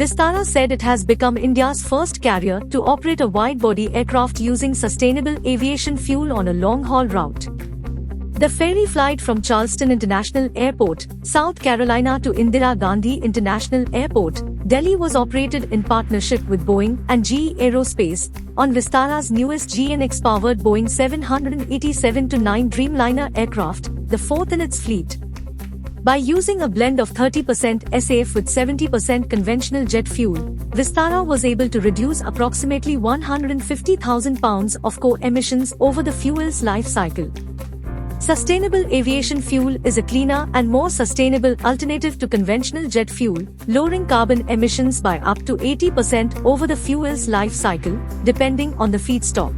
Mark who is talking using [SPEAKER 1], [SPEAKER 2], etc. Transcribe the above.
[SPEAKER 1] Vistara said it has become India's first carrier to operate a wide-body aircraft using sustainable aviation fuel on a long-haul route. The ferry flight from Charleston International Airport, South Carolina to Indira Gandhi International Airport, Delhi was operated in partnership with Boeing and GE Aerospace on Vistara's newest GEnx-powered Boeing 787-9 Dreamliner aircraft, the fourth in its fleet. By using a blend of 30% SAF with 70% conventional jet fuel, Vistara was able to reduce approximately 150,000 pounds of core emissions over the fuel's life cycle. Sustainable aviation fuel is a cleaner and more sustainable alternative to conventional jet fuel, lowering carbon emissions by up to 80% over the fuel's life cycle, depending on the feedstock.